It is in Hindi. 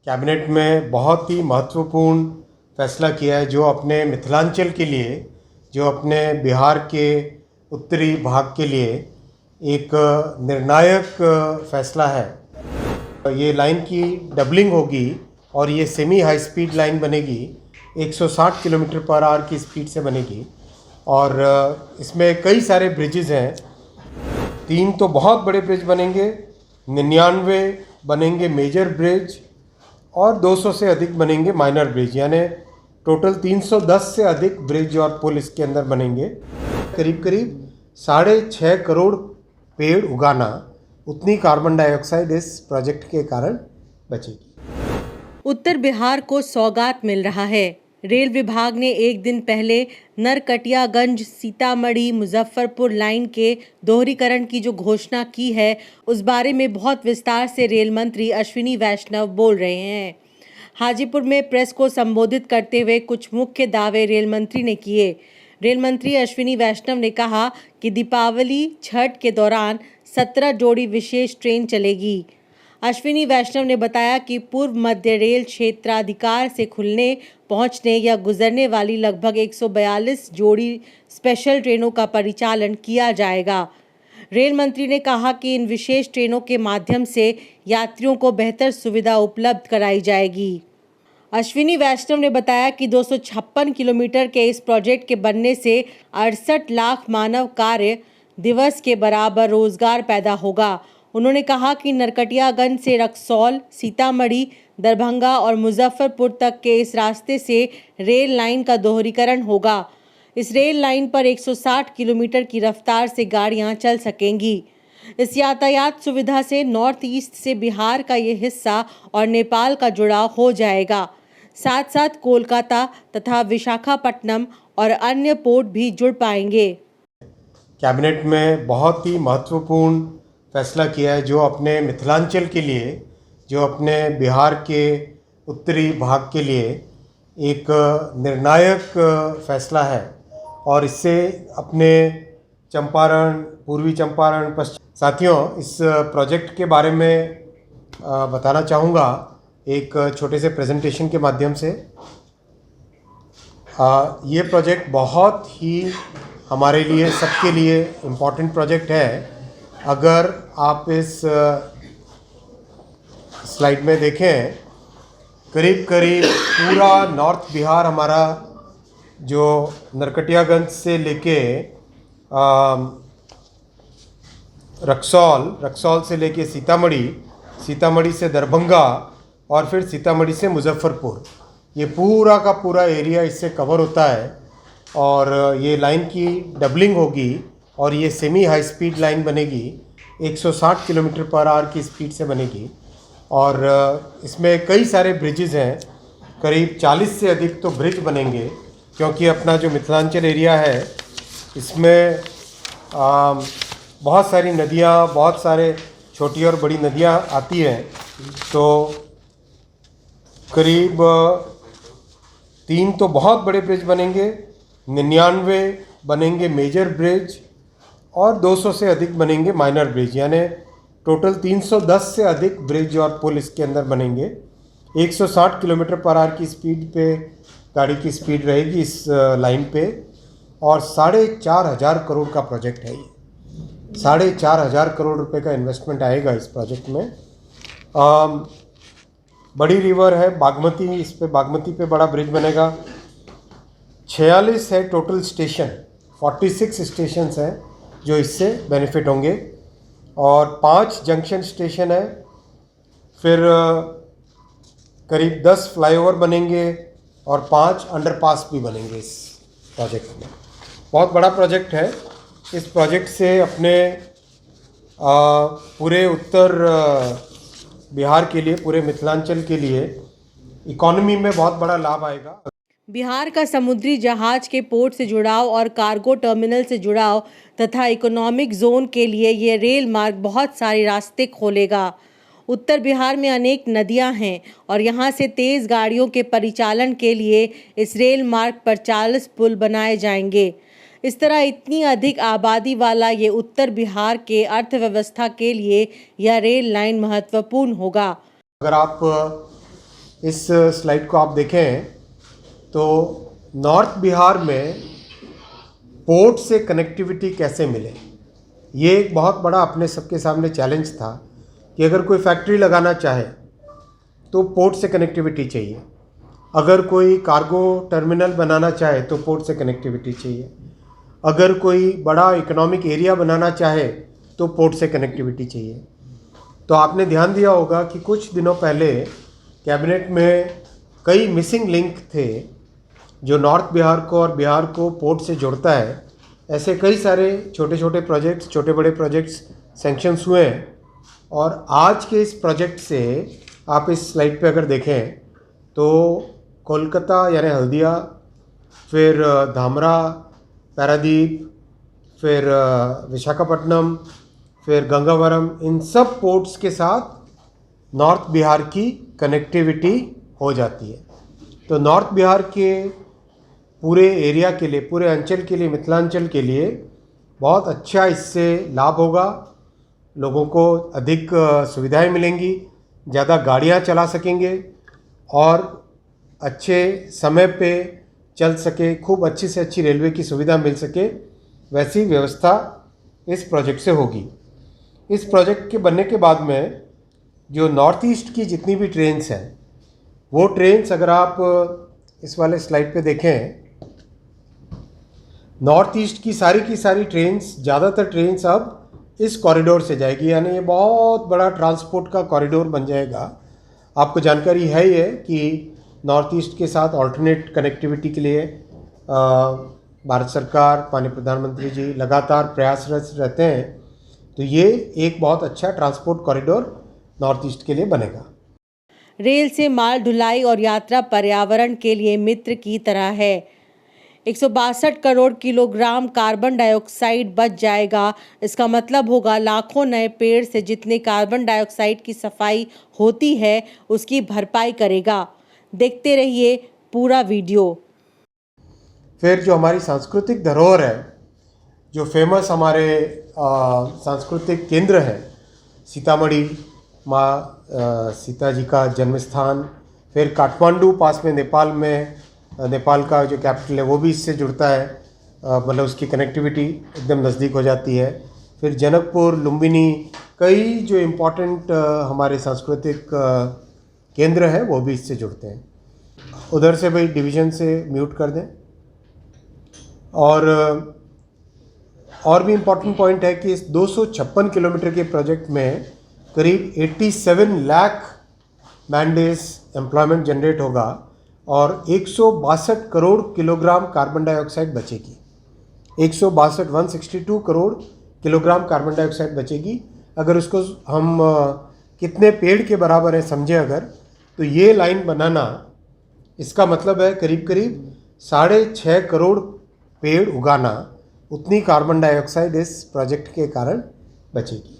कैबिनेट में बहुत ही महत्वपूर्ण फैसला किया है जो अपने मिथिलांचल के लिए, जो अपने बिहार के उत्तरी भाग के लिए एक निर्णायक फैसला है। ये लाइन की डबलिंग होगी और ये सेमी हाई स्पीड लाइन बनेगी, 160 किलोमीटर पर आवर की स्पीड से बनेगी और इसमें कई सारे ब्रिजेज़ हैं। 3 तो बहुत बड़े ब्रिज बनेंगे, 99 बनेंगे मेजर ब्रिज और 200 से अधिक बनेंगे माइनर ब्रिज, यानी टोटल 310 से अधिक ब्रिज और पुल इसके अंदर बनेंगे। करीब करीब 6.5 करोड़ पेड़ उगाना, उतनी कार्बन डाइऑक्साइड इस प्रोजेक्ट के कारण बचेगी। उत्तर बिहार को सौगात मिल रहा है। रेल विभाग ने एक दिन पहले नरकटियागंज सीतामढ़ी मुजफ्फरपुर लाइन के दोहरीकरण की जो घोषणा की है, उस बारे में बहुत विस्तार से रेल मंत्री अश्विनी वैष्णव बोल रहे हैं। हाजीपुर में प्रेस को संबोधित करते हुए कुछ मुख्य दावे रेल मंत्री ने किए। रेल मंत्री अश्विनी वैष्णव ने कहा कि दीपावली छठ के दौरान 17 जोड़ी विशेष ट्रेन चलेगी। अश्विनी वैष्णव ने बताया कि पूर्व मध्य रेल क्षेत्राधिकार से खुलने, पहुंचने या गुजरने वाली लगभग 142 जोड़ी स्पेशल ट्रेनों का परिचालन किया जाएगा। रेल मंत्री ने कहा कि इन विशेष ट्रेनों के माध्यम से यात्रियों को बेहतर सुविधा उपलब्ध कराई जाएगी। अश्विनी वैष्णव ने बताया कि 256 किलोमीटर के इस प्रोजेक्ट के बनने से 68 लाख मानव कार्य दिवस के बराबर रोजगार पैदा होगा। उन्होंने कहा कि नरकटियागंज से रक्सौल, सीतामढ़ी, दरभंगा और मुजफ्फरपुर तक के इस रास्ते से रेल लाइन का दोहरीकरण होगा। इस रेल लाइन पर 160 किलोमीटर की रफ्तार से गाड़ियां चल सकेंगी। इस यातायात सुविधा से नॉर्थ ईस्ट से बिहार का ये हिस्सा और नेपाल का जुड़ाव हो जाएगा। साथ साथ कोलकाता तथा विशाखापट्टनम और अन्य पोर्ट भी जुड़ पाएंगे। कैबिनेट में बहुत ही महत्वपूर्ण फैसला किया है जो अपने मिथिलांचल के लिए, जो अपने बिहार के उत्तरी भाग के लिए एक निर्णायक फैसला है और इससे अपने चंपारण, पूर्वी चंपारण, पश्चिम। साथियों, इस प्रोजेक्ट के बारे में बताना चाहूँगा एक छोटे से प्रेजेंटेशन के माध्यम से। ये प्रोजेक्ट बहुत ही हमारे लिए, सबके लिए इम्पॉर्टेंट प्रोजेक्ट है। अगर आप इस स्लाइड में देखें, करीब करीब पूरा नॉर्थ बिहार हमारा, जो नरकटियागंज से लेके रक्सौल से लेके सीतामढ़ी से दरभंगा और फिर सीतामढ़ी से मुजफ्फरपुर, ये पूरा का पूरा एरिया इससे कवर होता है और ये लाइन की डबलिंग होगी और ये सेमी हाई स्पीड लाइन बनेगी, 160 किलोमीटर पर आवर की स्पीड से बनेगी और इसमें कई सारे ब्रिजेज़ हैं। करीब 40 से अधिक तो ब्रिज बनेंगे, क्योंकि अपना जो मिथिलांचल एरिया है इसमें बहुत सारी नदियाँ, बहुत सारे छोटी और बड़ी नदियाँ आती हैं। तो करीब 3 तो बहुत बड़े ब्रिज बनेंगे, 99 बनेंगे मेजर ब्रिज और 200 से अधिक बनेंगे माइनर ब्रिज, यानी टोटल 310 से अधिक ब्रिज और पुल इसके अंदर बनेंगे। 160 किलोमीटर पर आवर की स्पीड पे गाड़ी की स्पीड रहेगी इस लाइन पे और 4,500 करोड़ का प्रोजेक्ट है ये। 4,500 करोड़ रुपए का इन्वेस्टमेंट आएगा इस प्रोजेक्ट में। बड़ी रिवर है बागमती, इस पे बागमती पे बड़ा ब्रिज बनेगा। 46 है टोटल स्टेशन, 46 स्टेशंस हैं जो इससे बेनिफिट होंगे और 5 जंक्शन स्टेशन है। फिर करीब 10 फ्लाईओवर बनेंगे और 5 अंडरपास भी बनेंगे इस प्रोजेक्ट में। बहुत बड़ा प्रोजेक्ट है। इस प्रोजेक्ट से अपने पूरे उत्तर बिहार के लिए, पूरे मिथिलांचल के लिए इकोनॉमी में बहुत बड़ा लाभ आएगा। बिहार का समुद्री जहाज के पोर्ट से जुड़ाव और कार्गो टर्मिनल से जुड़ाव तथा इकोनॉमिक जोन के लिए ये रेल मार्ग बहुत सारे रास्ते खोलेगा। उत्तर बिहार में अनेक नदियां हैं और यहां से तेज गाड़ियों के परिचालन के लिए इस रेल मार्ग पर 40 पुल बनाए जाएंगे। इस तरह इतनी अधिक आबादी वाला ये उत्तर बिहार के अर्थव्यवस्था के लिए यह रेल लाइन महत्वपूर्ण होगा। अगर आप इस स्लाइड को आप देखें तो नॉर्थ बिहार में पोर्ट से कनेक्टिविटी कैसे मिले, ये एक बहुत बड़ा अपने सबके सामने चैलेंज था कि अगर कोई फैक्ट्री लगाना चाहे तो पोर्ट से कनेक्टिविटी चाहिए, अगर कोई कार्गो टर्मिनल बनाना चाहे तो पोर्ट से कनेक्टिविटी चाहिए, अगर कोई बड़ा इकोनॉमिक एरिया बनाना चाहे तो पोर्ट से कनेक्टिविटी चाहिए। तो आपने ध्यान दिया होगा कि कुछ दिनों पहले कैबिनेट में कई मिसिंग लिंक थे जो नॉर्थ बिहार को और बिहार को पोर्ट से जोड़ता है। ऐसे कई सारे छोटे छोटे प्रोजेक्ट्स, छोटे बड़े प्रोजेक्ट्स सैंक्शंस हुए हैं। और आज के इस प्रोजेक्ट से आप इस स्लाइड पे अगर देखें तो कोलकाता यानी हल्दिया, फिर धामरा, पारादीप, फिर विशाखापट्टनम, फिर गंगावरम, इन सब पोर्ट्स के साथ नॉर्थ बिहार की कनेक्टिविटी हो जाती है। तो नॉर्थ बिहार के पूरे एरिया के लिए, पूरे अंचल के लिए, मिथिलांचल के लिए बहुत अच्छा इससे लाभ होगा। लोगों को अधिक सुविधाएं मिलेंगी, ज़्यादा गाड़ियां चला सकेंगे और अच्छे समय पे चल सके, खूब अच्छी से अच्छी रेलवे की सुविधा मिल सके, वैसी व्यवस्था इस प्रोजेक्ट से होगी। इस प्रोजेक्ट के बनने के बाद में जो नॉर्थ ईस्ट की जितनी भी ट्रेन्स हैं, वो ट्रेन्स अगर आप इस वाले स्लाइड पे देखें, नॉर्थ ईस्ट की सारी ट्रेन्स, ज़्यादातर ट्रेन्स अब इस कॉरिडोर से जाएगी, यानी ये बहुत बड़ा ट्रांसपोर्ट का कॉरिडोर बन जाएगा। आपको जानकारी है ही है कि नॉर्थ ईस्ट के साथ ऑल्टरनेट कनेक्टिविटी के लिए भारत सरकार, माननीय प्रधानमंत्री जी लगातार प्रयासरत रहते हैं। तो ये एक बहुत अच्छा ट्रांसपोर्ट कॉरिडोर नॉर्थ ईस्ट के लिए बनेगा। रेल से माल ढुलाई और यात्रा पर्यावरण के लिए मित्र की तरह है। 162 करोड़ किलोग्राम कार्बन डाइऑक्साइड बच जाएगा। इसका मतलब होगा लाखों नए पेड़ से जितने कार्बन डाइऑक्साइड की सफाई होती है उसकी भरपाई करेगा। देखते रहिए पूरा वीडियो। फिर जो हमारी सांस्कृतिक धरोहर है, जो फेमस हमारे सांस्कृतिक केंद्र है, सीतामढ़ी, माँ सीता जी का जन्म स्थान, फिर काठमांडू पास में नेपाल में, नेपाल का जो कैपिटल है वो भी इससे जुड़ता है, मतलब उसकी कनेक्टिविटी एकदम नज़दीक हो जाती है। फिर जनकपुर, लुम्बिनी, कई जो इम्पोर्टेंट हमारे सांस्कृतिक केंद्र हैं वो भी इससे जुड़ते हैं। उधर से भाई डिवीज़न से म्यूट कर दें। और भी इम्पोर्टेंट पॉइंट है कि इस 256 किलोमीटर के प्रोजेक्ट में करीब 87 lakh man days employment generate होगा और 162 करोड़ किलोग्राम कार्बन डाइऑक्साइड बचेगी। 162 करोड़ किलोग्राम कार्बन डाइऑक्साइड बचेगी। अगर उसको हम कितने पेड़ के बराबर है समझे अगर, तो ये लाइन बनाना, इसका मतलब है करीब 6.5 करोड़ पेड़ उगाना, उतनी कार्बन डाइऑक्साइड इस प्रोजेक्ट के कारण बचेगी।